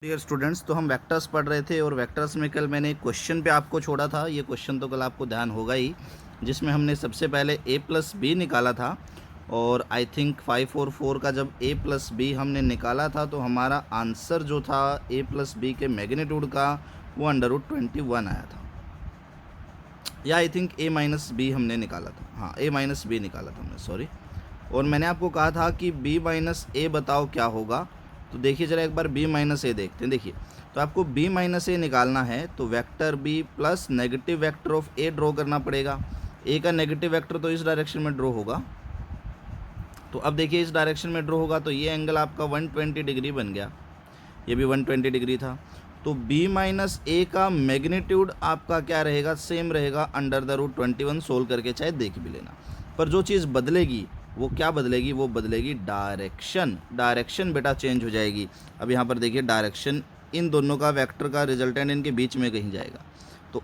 Dear students, तो हम vectors पढ़ रहे थे और वेक्टर्स में कल मैंने एक क्वेश्चन पे आपको छोड़ा था। ये क्वेश्चन तो कल आपको ध्यान होगा ही, जिसमें हमने सबसे पहले a प्लस बी निकाला था। और आई थिंक 5 और 4 का जब a प्लस बी हमने निकाला था तो हमारा आंसर जो था a प्लस बी के मैग्नीट्यूड का वो √21 आया था, या आई थिंक a माइनस बी हमने निकाला था। हाँ, a माइनस बी निकाला था हमने, सॉरी। और मैंने आपको कहा था कि b माइनस ए बताओ क्या होगा। तो देखिए ज़रा एक बार b माइनस ए देखते हैं। देखिए, तो आपको b माइनस ए निकालना है तो vector b plus negative vector of a draw करना पड़ेगा। a का नेगेटिव वेक्टर तो इस डायरेक्शन में ड्रॉ होगा। तो अब देखिए इस डायरेक्शन में ड्रॉ होगा तो ये एंगल आपका 120 डिग्री बन गया, ये भी 120 डिग्री था। तो b माइनस ए का मैग्नीट्यूड आपका क्या रहेगा, सेम रहेगा √21। सोल्व करके चाहे देख भी लेना। पर जो चीज़ बदलेगी वो क्या बदलेगी, वो बदलेगी डायरेक्शन। डायरेक्शन बेटा चेंज हो जाएगी। अब यहाँ पर देखिए डायरेक्शन इन दोनों का वेक्टर का रिजल्टेंट इनके बीच में कहीं जाएगा। तो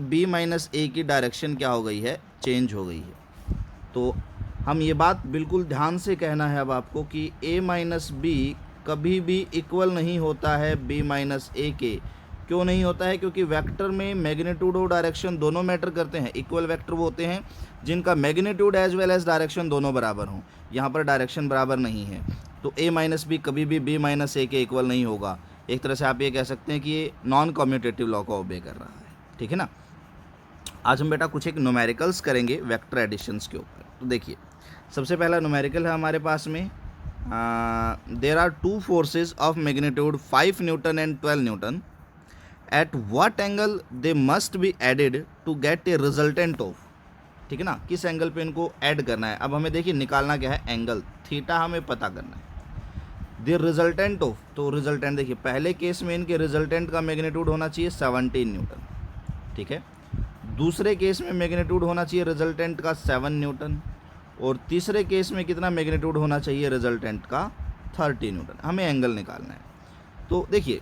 b माइनस ए की डायरेक्शन क्या हो गई है, चेंज हो गई है। तो हम ये बात बिल्कुल ध्यान से कहना है अब आपको कि a माइनस बी कभी भी इक्वल नहीं होता है b माइनस ए के। क्यों नहीं होता है? क्योंकि वेक्टर में मैग्नीट्यूड और डायरेक्शन दोनों मैटर करते हैं। इक्वल वेक्टर वो होते हैं जिनका magnitude as well as direction दोनों बराबर हों। यहाँ पर डायरेक्शन बराबर नहीं है तो a माइनस बी कभी भी b माइनस ए के इक्वल नहीं होगा। एक तरह से आप ये कह सकते हैं कि ये नॉन कम्यूटेटिव लॉ का ओबे कर रहा है, ठीक है ना। आज हम बेटा कुछ एक न्यूमेरिकल्स करेंगे वेक्टर एडिशंस के ऊपर। तो देखिए सबसे पहला न्यूमेरिकल है हमारे पास में, there are two forces of magnitude 5 newton and 12 newton. At what angle they must be added to get a resultant of, ठीक है ना। किस एंगल पे इनको ऐड करना है। अब हमें देखिए निकालना क्या है, एंगल थीटा हमें पता करना है। द रिजल्टेंट ऑफ, तो रिजल्टेंट देखिए पहले केस में इनके रिजल्टेंट का मैग्नीट्यूड होना चाहिए 17 न्यूटन, ठीक है। दूसरे केस में मैग्नीट्यूड होना चाहिए रिजल्टेंट का 7 न्यूटन। और तीसरे केस में कितना मैग्नीट्यूड होना चाहिए रिजल्टेंट का, 30 न्यूटन। हमें एंगल निकालना है। तो देखिए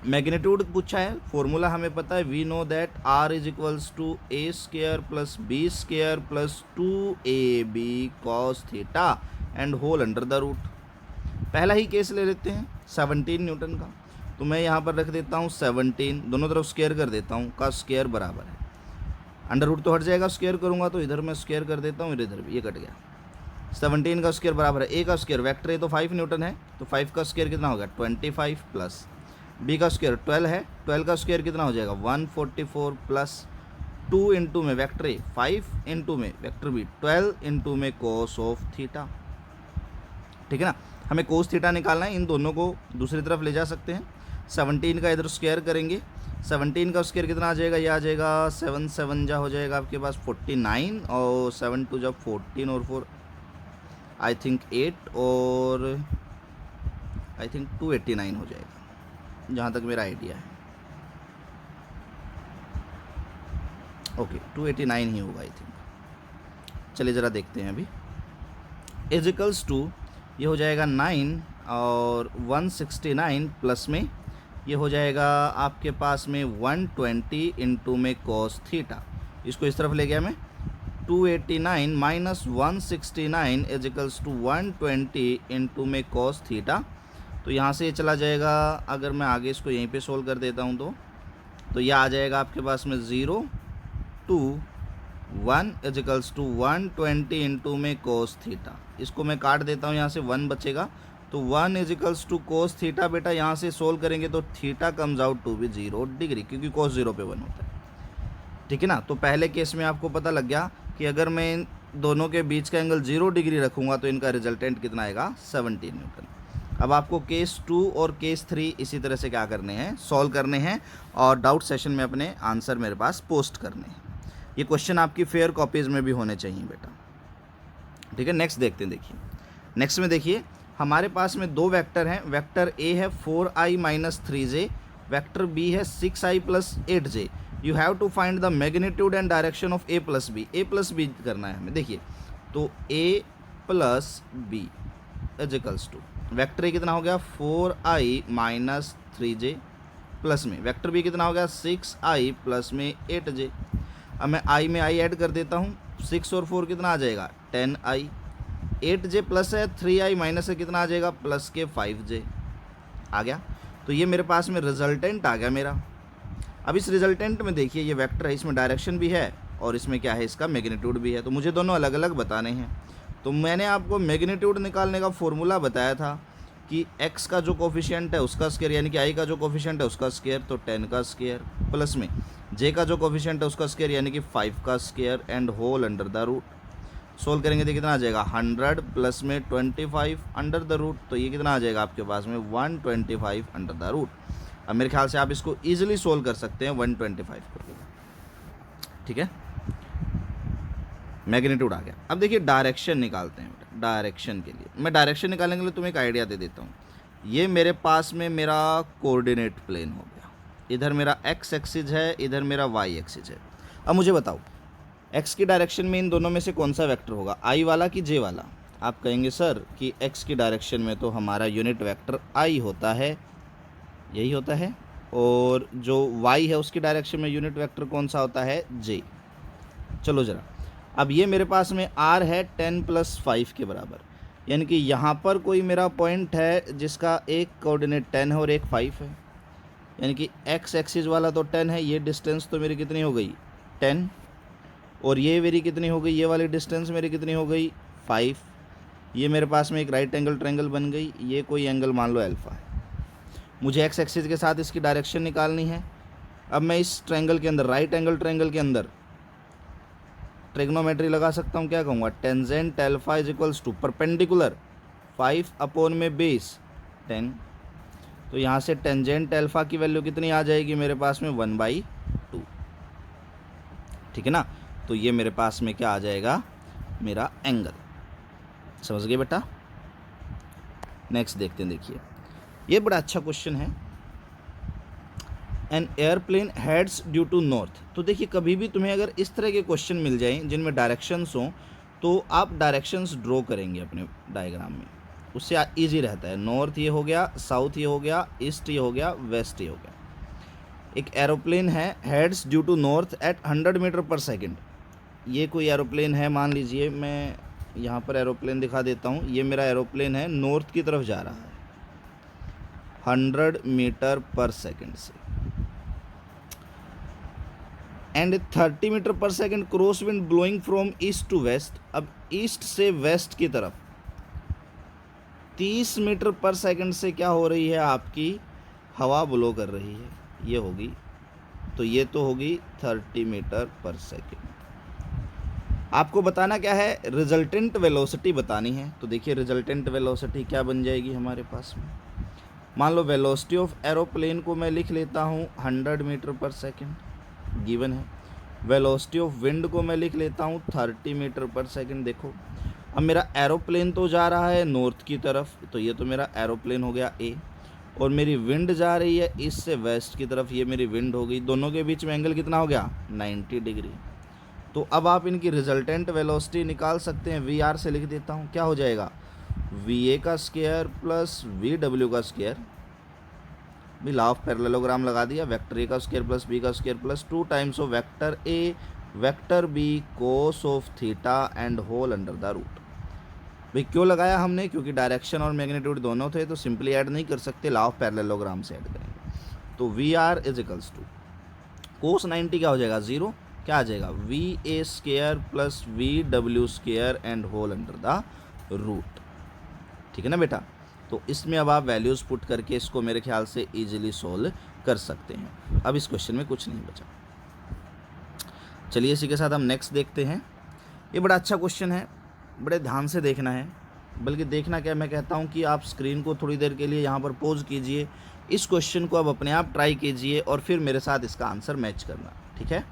मैग्नीट्यूड पूछा है, फॉर्मूला हमें पता है, we know that r is equals to a square plus b square plus 2ab cos theta and whole under the root. पहला ही केस ले लेते हैं 17 न्यूटन का। तो मैं यहाँ पर रख देता हूँ 17, दोनों तरफ स्क्वायर कर देता हूँ, का स्क्वायर बराबर है, अंडर रूट तो हट जाएगा, स्क्वायर करूँगा तो इधर मैं स्क्वायर कर देता हूँ, इधर भी ये कट गया। 17 का स्क्वायर बराबर है ए का स्क्वायर, वेक्टर ए तो 5 न्यूटन है तो 5 का स्क्वायर कितना हो गया 25 प्लस बी का स्क्वायर 12 है, 12 का स्क्वायर कितना हो जाएगा 144 प्लस 2 इंटू में वेक्टर ए 5 इंटू में वेक्टर बी 12 इंटू में कोस ऑफ थीटा, ठीक है ना। हमें कोस थीटा निकालना है, इन दोनों को दूसरी तरफ ले जा सकते हैं। 17 का इधर स्क्वायर करेंगे, 17 का स्क्वायर कितना आ जाएगा, ये आ जाएगा 7 7 जा हो जाएगा आपके पास 49 और 7 2 जब 14 और 4 आई थिंक 8 और आई थिंक 289 हो जाएगा, जहाँ तक मेरा आइडिया है। ओके 289 ही होगा आई थिंक। चलिए ज़रा देखते हैं अभी। इजिकल्स टू ये हो जाएगा 9 और 169 प्लस में ये हो जाएगा आपके पास में 120 इंटू में कॉस थीटा। इसको इस तरफ ले गया मैं, 289 माइनस 169 इजिकल्स टू 120 इंटू में कॉस थीटा। तो यहाँ से ये चला जाएगा, अगर मैं आगे इसको यहीं पे सोल्व कर देता हूँ तो यह आ जाएगा आपके पास में 0 2 1 इजिकल्स टू 120 इंटू में कोस थीटा। इसको मैं काट देता हूँ, यहाँ से 1 बचेगा तो 1 इजिकल्स टू कोस थीटा। बेटा यहाँ से सोल्व करेंगे तो theta comes out to be 0 degree, क्योंकि कोस 0 पे 1 होता है, ठीक है ना। तो पहले केस में आपको पता लग गया कि अगर मैं इन दोनों के बीच का एंगल 0 डिग्री रखूँगा तो इनका रिजल्टेंट कितना आएगा 17 न्यूटन। अब आपको केस 2 और केस 3 इसी तरह से क्या करने हैं, सॉल्व करने हैं और डाउट सेशन में अपने आंसर मेरे पास पोस्ट करने हैं। ये क्वेश्चन आपकी फेयर कॉपीज़ में भी होने चाहिए बेटा, ठीक है। नेक्स्ट देखते हैं। देखिए नेक्स्ट में देखिए हमारे पास में दो वेक्टर हैं। वेक्टर ए है 4i minus 3j, vector b है 6i plus 8j। You have to find the magnitude and direction of a plus b करना है हमें। देखिए तो a plus b equals to vector a कितना हो गया 4i माइनस 3j प्लस में वेक्टर बी कितना हो गया 6i प्लस में 8j। अब मैं i में i ऐड कर देता हूँ, 6 और 4 कितना आ जाएगा 10i, 8j प्लस है 3i माइनस है कितना आ जाएगा प्लस के 5j आ गया। तो ये मेरे पास में रिजल्टेंट आ गया मेरा। अब इस रिजल्टेंट में देखिए ये वेक्टर है, इसमें डायरेक्शन भी है और इसमें क्या है, इसका मैग्नीट्यूड भी है। तो मुझे दोनों अलग अलग बताने हैं। तो मैंने आपको मैग्नीट्यूड निकालने का फॉर्मूला बताया था कि x का जो कोफिशिएंट है उसका स्क्वायर, यानी कि i का जो कोफिशिएंट है उसका स्क्वायर, तो 10 का स्क्वायर, प्लस में j का जो कोफिशिएंट है उसका स्क्वायर यानी कि 5 का square, and whole under the root. Solve करेंगे तो कितना आ जाएगा, 100 प्लस में 25 अंडर द रूट। तो ये कितना आ जाएगा आपके पास में, 125 अंडर द रूट। अब मेरे ख्याल से आप इसको ईजिली सोल्व कर सकते हैं 125 को, ठीक है। मैग्नीट्यूड आ गया। अब देखिए डायरेक्शन निकालते हैं बेटा। डायरेक्शन के लिए मैं डायरेक्शन निकालने के लिए तुम्हें एक आइडिया दे देता हूँ। ये मेरे पास में मेरा कोऑर्डिनेट प्लेन हो गया, इधर मेरा x एक्सिस है, इधर मेरा y एक्सिस है। अब मुझे बताओ x की डायरेक्शन में इन दोनों में से कौन सा वेक्टर होगा, i वाला कि j वाला। आप कहेंगे सर कि x की डायरेक्शन में तो हमारा यूनिट वेक्टर i होता है, यही होता है, और जो y है उसकी डायरेक्शन में यूनिट वेक्टर कौन सा होता है, j। चलो ज़रा, अब ये मेरे पास में r है 10 + 5 के बराबर, यानी कि यहाँ पर कोई मेरा पॉइंट है जिसका एक कोऑर्डिनेट 10 है और एक 5 है, यानी कि x एक्सिस वाला तो 10 है, ये डिस्टेंस तो मेरी कितनी हो गई 10, और ये मेरी कितनी हो गई, ये वाली डिस्टेंस मेरी कितनी हो गई 5। ये मेरे पास में एक राइट एंगल ट्रायंगल बन गई, ये कोई एंगल मान लो अल्फ़ा है। मुझे x एक्सिस के साथ इसकी डायरेक्शन निकालनी है। अब मैं इस ट्रायंगल के अंदर, राइट एंगल ट्रायंगल के अंदर ट्रिग्नोमेट्री लगा सकता हूँ। क्या कहूँगा, tangent alpha is equals to perpendicular 5 upon में बेस 10। तो यहाँ से टेंजेंट अल्फा की वैल्यू कितनी आ जाएगी मेरे पास में 1/2, ठीक है ना। तो ये मेरे पास में क्या आ जाएगा, मेरा एंगल। समझ गए बेटा। नेक्स्ट देखते हैं। देखिए ये बड़ा अच्छा क्वेश्चन है। An airplane heads due to north. तो देखिए कभी भी तुम्हें अगर इस तरह के क्वेश्चन मिल जाएं जिनमें डायरेक्शंस हों, तो आप डायरेक्शंस ड्रॉ करेंगे अपने डायग्राम में, उससे ईजी रहता है। नॉर्थ ये हो गया, साउथ ये हो गया, ईस्ट ये हो गया, वेस्ट ये हो गया। एक एरोप्लेन है, heads due to north at 100 metre per second. ये कोई एरोप्लेन है, मान लीजिए मैं यहाँ पर एरोप्लेन दिखा देता हूँ। ये मेरा एरोप्लेन है, नॉर्थ की तरफ जा रहा है 100 मीटर पर सेकेंड से, and 30 metre per second cross wind blowing from east to west. अब ईस्ट से वेस्ट की तरफ 30 मीटर पर सेकेंड से क्या हो रही है, आपकी हवा ब्लो कर रही है, ये होगी। तो ये तो होगी 30 मीटर पर सेकेंड। आपको बताना क्या है, रिजल्टेंट वेलोसिटी बतानी है। तो देखिए रिजल्टेंट वेलोसिटी क्या बन जाएगी हमारे पास में। मान लो वेलोसिटी ऑफ एरोप्लेन को मैं लिख लेता हूँ 100 मीटर पर सेकेंड, गिवन है। वेलोसिटी ऑफ विंड को मैं लिख लेता हूँ 30 मीटर पर सेकेंड। देखो अब मेरा एरोप्लेन तो जा रहा है नॉर्थ की तरफ, तो ये तो मेरा एरोप्लेन हो गया ए, और मेरी विंड जा रही है ईस्ट से वेस्ट की तरफ, ये मेरी विंड हो गई। दोनों के बीच में एंगल कितना हो गया, 90 डिग्री। तो अब आप इनकी रिजल्टेंट वेलोसिटी निकाल सकते हैं। वी आर से लिख देता हूँ, क्या हो जाएगा, वी ए का स्क्वायर प्लस वी डब्ल्यू का स्क्वायर, भी लॉ ऑफ पैरेललोग्राम लगा दिया, वेक्टर ए का स्क्वायर प्लस बी का square plus 2 times of vector a vector b cos of theta and whole under the root. भाई क्यों लगाया हमने, क्योंकि डायरेक्शन और मैग्नीट्यूड दोनों थे, तो सिंपली ऐड नहीं कर सकते, लॉ ऑफ पैरेललोग्राम से ऐड करेंगे। तो V R is equals to cos 90 क्या हो जाएगा, 0, क्या आ जाएगा, we A square plus we W square and whole under the root. ठीक है ना बेटा। तो इसमें अब आप वैल्यूज़ पुट करके इसको मेरे ख्याल से इजीली सोल्व कर सकते हैं। अब इस क्वेश्चन में कुछ नहीं बचा। चलिए इसी के साथ हम नेक्स्ट देखते हैं। ये बड़ा अच्छा क्वेश्चन है, बड़े ध्यान से देखना है, बल्कि देखना क्या, मैं कहता हूँ कि आप स्क्रीन को थोड़ी देर के लिए यहाँ पर पॉज कीजिए, इस क्वेश्चन को अब अपने आप ट्राई कीजिए और फिर मेरे साथ इसका आंसर मैच करना, ठीक है।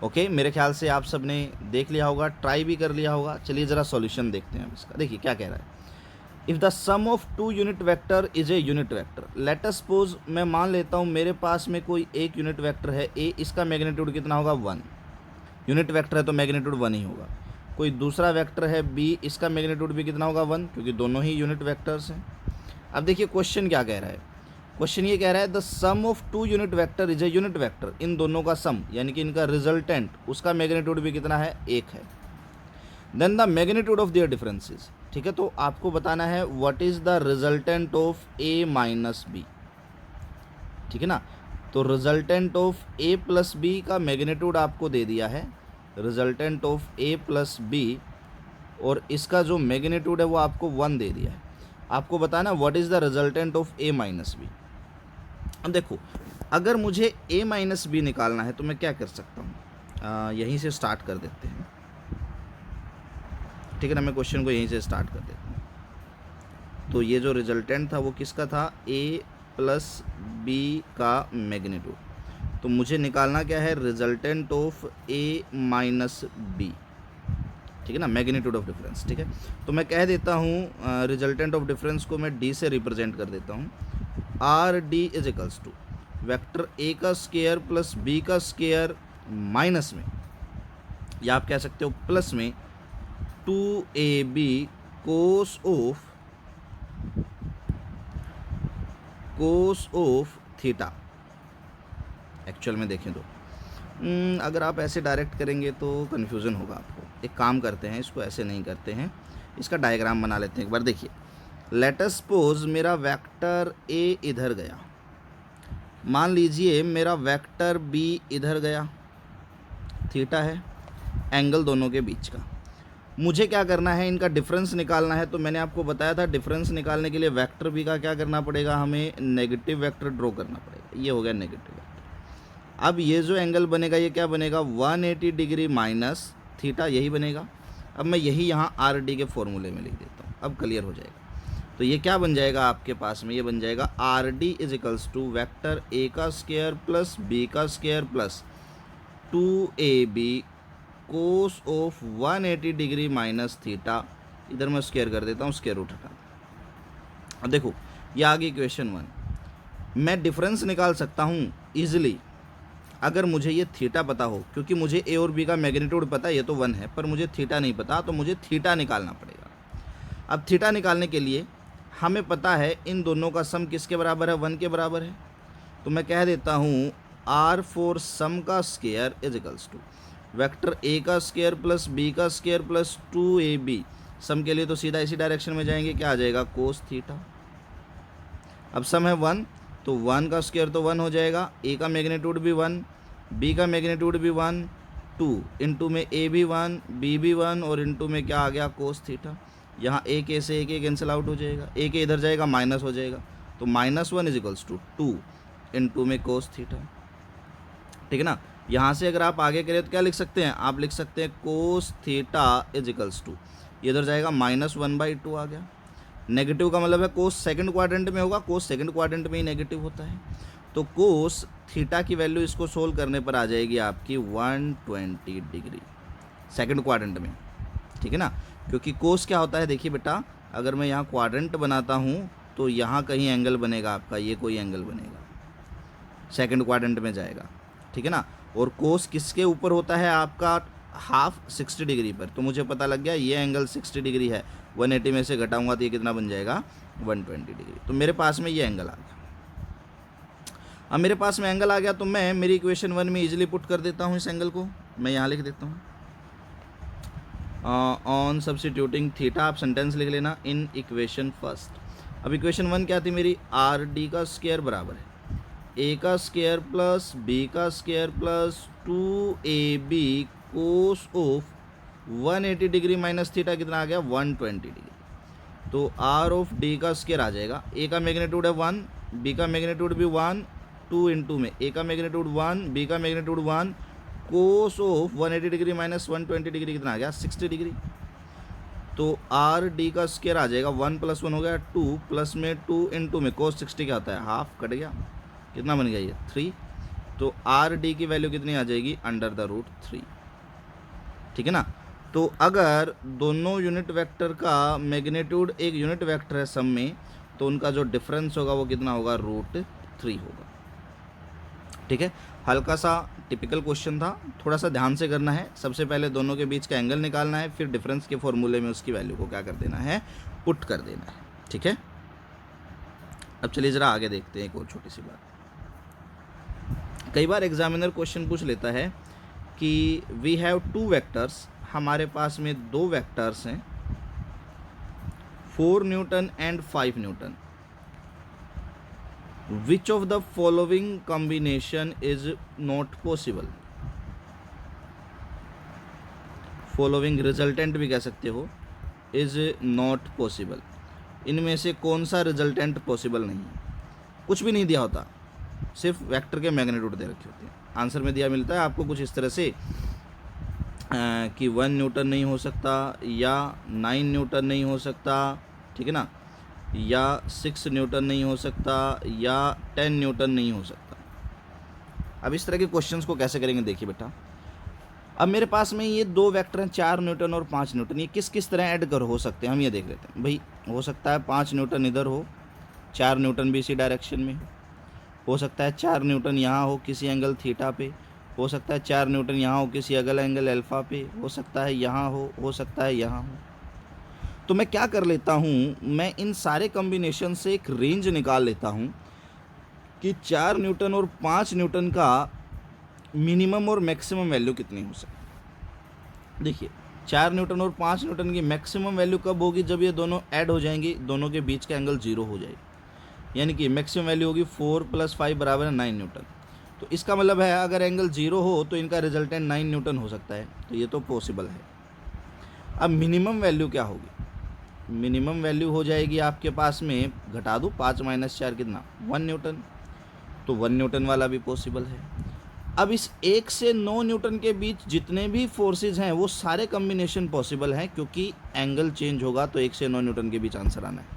ओके, मेरे ख्याल से आप सब ने देख लिया होगा, ट्राई भी कर लिया होगा। चलिए ज़रा सॉल्यूशन देखते हैं इसका। देखिए क्या कह रहा है, if the sum of 2 unit vector is a unit vector. Let us suppose मैं मान लेता हूँ मेरे पास में कोई एक यूनिट वेक्टर है ए, इसका मैग्नीट्यूड कितना होगा 1। यूनिट वेक्टर है तो मैग्नीट्यूड 1 ही होगा। कोई दूसरा वेक्टर है बी, इसका मैग्नीट्यूड भी कितना होगा 1, क्योंकि दोनों ही यूनिट वेक्टर्स हैं। अब देखिए क्वेश्चन क्या कह रहा है, क्वेश्चन ये कह रहा है the sum of 2 unit vector is a unit vector. इन दोनों का सम यानी कि इनका रिजल्टेंट, उसका मैग्नीट्यूड भी कितना है, 1 है। Then the magnitude of their differences. ठीक है, तो आपको बताना है what is the resultant of a minus b. ठीक है ना। तो resultant of a plus b का मैग्नीट्यूड आपको दे दिया है, resultant of a plus b, और इसका जो मैग्नीट्यूड है वो आपको 1 दे दिया है। आपको बताना what is the resultant of a minus b. अब देखो, अगर मुझे ए माइनस बी निकालना है तो मैं क्या कर सकता हूँ, यहीं से स्टार्ट कर देते हैं, ठीक है ना। मैं क्वेश्चन को यहीं से स्टार्ट कर देता हूँ। तो ये जो रिजल्टेंट था वो किसका था, ए प्लस बी का मैग्नीट्यूड। तो मुझे निकालना क्या है, resultant of a minus b, ठीक है ना, मैग्नीट्यूड ऑफ डिफरेंस। ठीक है, तो मैं कह देता हूँ रिजल्टेंट ऑफ डिफरेंस को मैं डी से रिप्रेजेंट कर देता हूँ। R d is equals to vector a का स्केयर प्लस बी का स्केयर माइनस में, या आप कह सकते हो प्लस में, 2ab cos of theta. Actual में देखें तो अगर आप ऐसे डायरेक्ट करेंगे तो कन्फ्यूज़न होगा आपको। एक काम करते हैं, इसको ऐसे नहीं करते हैं, इसका डायग्राम बना लेते हैं एक बार। देखिए, लेट अस सपोज मेरा वेक्टर ए इधर गया, मान लीजिए मेरा वेक्टर बी इधर गया, थीटा है एंगल दोनों के बीच का। मुझे क्या करना है, इनका डिफरेंस निकालना है। तो मैंने आपको बताया था डिफरेंस निकालने के लिए वेक्टर बी का क्या करना पड़ेगा, हमें नेगेटिव वेक्टर ड्रॉ करना पड़ेगा। ये हो गया नेगेटिव वेक्टर। अब ये जो एंगल बनेगा ये क्या बनेगा, 180 डिग्री माइनस थीटा, यही बनेगा। अब मैं यही यहाँ आर डी के फॉर्मूले में लिख देता हूँ, अब क्लियर हो जाएगा। तो ये क्या बन जाएगा आपके पास में, ये बन जाएगा r d is equals to vector a का स्क्वायर प्लस बी का square plus 2ab cos of 180 degree minus theta. इधर मैं स्क्वायर कर देता हूँ, स्क्वायर रूट हटा। अब देखो, ये आ गई इक्वेशन 1। मैं डिफरेंस निकाल सकता हूँ ईजिली अगर मुझे ये थीटा पता हो, क्योंकि मुझे ए और बी का मैग्नीट्यूड पता है, ये तो 1 है, पर मुझे थीटा नहीं पता, तो मुझे थीटा निकालना पड़ेगा। अब थीटा निकालने के लिए हमें पता है इन दोनों का सम किसके बराबर है, 1 के बराबर है। तो मैं कह देता हूँ आर फोर सम का square is equals to vector a का स्क्वायर प्लस बी का स्क्वायर प्लस 2ab। सम के लिए तो सीधा इसी डायरेक्शन में जाएंगे, क्या आ जाएगा, कोस थीटा। अब सम है 1, तो 1 का स्क्वायर तो 1 हो जाएगा, ए का मैग्नीट्यूड भी 1, बी का मैग्नीट्यूड भी 1, 2 इंटू में ए भी 1, बी भी 1, और इंटू में क्या आ गया, कोस थीटा। यहाँ ए के से ए कैंसिल आउट हो जाएगा, ए के इधर जाएगा माइनस हो जाएगा, तो -1 इज इक्वल्स टू 2 इंटू में कोस थीटा। ठीक है ना। यहाँ से अगर आप आगे करें तो क्या लिख सकते हैं, आप लिख सकते हैं cos theta is equals to, इधर जाएगा -1/2 आ गया। नेगेटिव का मतलब है कोस सेकंड क्वाड्रेंट में होगा, कोस सेकंड क्वाड्रेंट में ही नेगेटिव होता है। तो कोस थीटा की वैल्यू इसको सोल्व करने पर आ जाएगी आपकी 120 डिग्री सेकंड क्वाड्रेंट में। ठीक है ना, क्योंकि कोस क्या होता है, देखिए बेटा, अगर मैं यहाँ क्वाड्रेंट बनाता हूँ तो यहाँ कहीं एंगल बनेगा आपका, ये कोई एंगल बनेगा, सेकंड क्वाड्रेंट में जाएगा। ठीक है ना, और कोस किसके ऊपर होता है आपका, हाफ 60 डिग्री पर। तो मुझे पता लग गया ये एंगल 60 डिग्री है, 180 में से घटाऊंगा तो ये कितना बन जाएगा, 120 डिग्री। तो मेरे पास में ये एंगल आ गया। अब मेरे पास में एंगल आ गया तो मैं मेरी इक्वेशन 1 में इजीली पुट कर देता हूँ इस एंगल को। मैं यहाँ लिख देता हूँ ऑन सब्स्टिट्यूटिंग थीटा, आप सेंटेंस लिख लेना इन इक्वेशन फर्स्ट। अब इक्वेशन 1 क्या थी मेरी, आर डी का स्क्वायर बराबर है ए का स्क्वायर प्लस बी का square plus 2ab cos of 180 degree minus theta, कितना आ गया, 120 डिग्री। तो आर ऑफ डी का स्क्वायर आ जाएगा, ए का मैग्नीट्यूड है 1, बी का मैग्नीट्यूड भी 1, 2 इंटू में ए का मैग्नीट्यूड 1, बी का magnitude 1, cos of 180 degree minus 120 degree कितना आ गया, 60 डिग्री। तो आर डी का स्क्वायर आ जाएगा, 1 + 1 हो गया 2, प्लस में 2 इंटू में कोस 60 क्या होता है, हाफ, कट गया, कितना बन गया ये 3। तो आर डी की वैल्यू कितनी आ जाएगी, √3। ठीक है ना। तो अगर दोनों यूनिट वेक्टर का मैग्नीट्यूड एक यूनिट वेक्टर है सम में, तो उनका जो डिफरेंस होगा वो कितना होगा, √3 होगा। ठीक है, हल्का सा टिपिकल क्वेश्चन था, थोड़ा सा ध्यान से करना है। सबसे पहले दोनों के बीच का एंगल निकालना है, फिर डिफरेंस के फॉर्मूले में उसकी वैल्यू को क्या कर देना है, पुट कर देना है। ठीक है, अब चलिए ज़रा आगे देखते हैं एक और छोटी सी बात। कई बार एग्जामिनर क्वेश्चन पूछ लेता है कि वी हैव 2 वेक्टर्स, हमारे पास में 2 वेक्टर्स हैं, 4 Newton and 5 Newton. Which of the following combination is not possible. Following resultant भी कह सकते हो, इज नॉट पॉसिबल। इनमें से कौन सा रिजल्टेंट पॉसिबल नहीं है? कुछ भी नहीं दिया होता, सिर्फ वेक्टर के मैग्नीट्यूड दे रखे होते हैं। आंसर में दिया मिलता है आपको कुछ इस तरह से कि 1 न्यूटन नहीं हो सकता, या 9 न्यूटन नहीं हो सकता, ठीक है ना, या 6 न्यूटन नहीं हो सकता, या 10 न्यूटन नहीं हो सकता। अब इस तरह के क्वेश्चंस को कैसे करेंगे, देखिए बेटा। अब मेरे पास में ये दो वेक्टर हैं, 4 न्यूटन और 5 न्यूटन, ये किस किस तरह ऐड कर हो सकते हैं हम ये देख लेते हैं। भाई हो सकता है 5 न्यूटन इधर हो, 4 न्यूटन भी इसी डायरेक्शन में हो सकता है 4 न्यूटन यहाँ हो किसी एंगल थीटा पे, हो सकता है 4 न्यूटन यहाँ हो किसी अगला एंगल अल्फ़ा पे, हो सकता है यहाँ हो सकता है यहाँ हो। तो मैं क्या कर लेता हूँ, मैं इन सारे कॉम्बिनेशन से एक रेंज निकाल लेता हूँ कि 4 न्यूटन और 5 न्यूटन का मिनिमम और मैक्सिमम वैल्यू कितनी हो सकती। देखिए 4 न्यूटन और 5 न्यूटन की मैक्सिमम वैल्यू कब होगी, जब ये दोनों ऐड हो जाएंगी, दोनों के बीच का एंगल 0 हो जाएगी, यानी कि मैक्सिमम वैल्यू होगी 4 + 5 = 9 न्यूटन। तो इसका मतलब है अगर एंगल 0 हो तो इनका रिजल्टेंट 9 न्यूटन हो सकता है, तो ये तो पॉसिबल है। अब मिनिमम वैल्यू क्या होगी, मिनिमम वैल्यू हो जाएगी आपके पास में, घटा दूँ 5 - 4 कितना, 1 न्यूटन, तो 1 न्यूटन वाला भी पॉसिबल है। अब इस 1 से 9 न्यूटन के बीच जितने भी फोर्सेज हैं वो सारे कॉम्बिनेशन पॉसिबल हैं, क्योंकि एंगल चेंज होगा तो 1 से 9 न्यूटन के बीच आंसर आना है।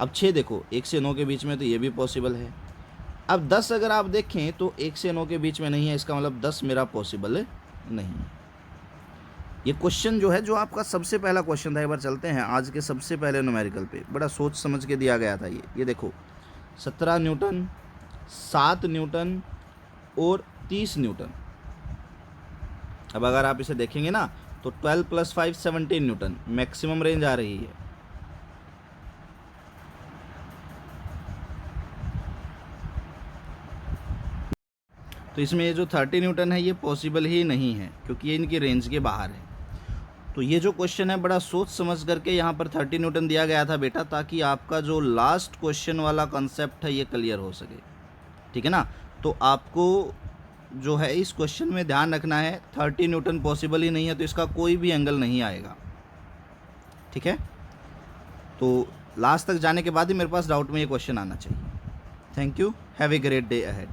अब 6 देखो 1 से 9 के बीच में, तो ये भी पॉसिबल है। अब 10 अगर आप देखें तो 1 से 9 के बीच में नहीं है, इसका मतलब 10 मेरा पॉसिबल नहीं। ये क्वेश्चन जो है, जो आपका सबसे पहला क्वेश्चन था, एक बार चलते हैं आज के सबसे पहले न्यूमेरिकल पे, बड़ा सोच समझ के दिया गया था ये देखो 17 न्यूटन, 7 न्यूटन और 30 न्यूटन। अब अगर आप इसे देखेंगे ना तो 12 + 5 17 न्यूटन मैक्सिमम रेंज आ रही है। तो इसमें ये जो 30 न्यूटन है ये पॉसिबल ही नहीं है, क्योंकि ये इनकी रेंज के बाहर है। तो ये जो क्वेश्चन है बड़ा सोच समझ करके यहाँ पर 30 न्यूटन दिया गया था बेटा, ताकि आपका जो लास्ट क्वेश्चन वाला कॉन्सेप्ट है ये क्लियर हो सके, ठीक है ना। तो आपको जो है इस क्वेश्चन में ध्यान रखना है, 30 न्यूटन पॉसिबल ही नहीं है, तो इसका कोई भी एंगल नहीं आएगा, ठीक है। तो लास्ट तक जाने के बाद ही मेरे पास डाउट में ये क्वेश्चन आना चाहिए। Thank you, have a great day ahead.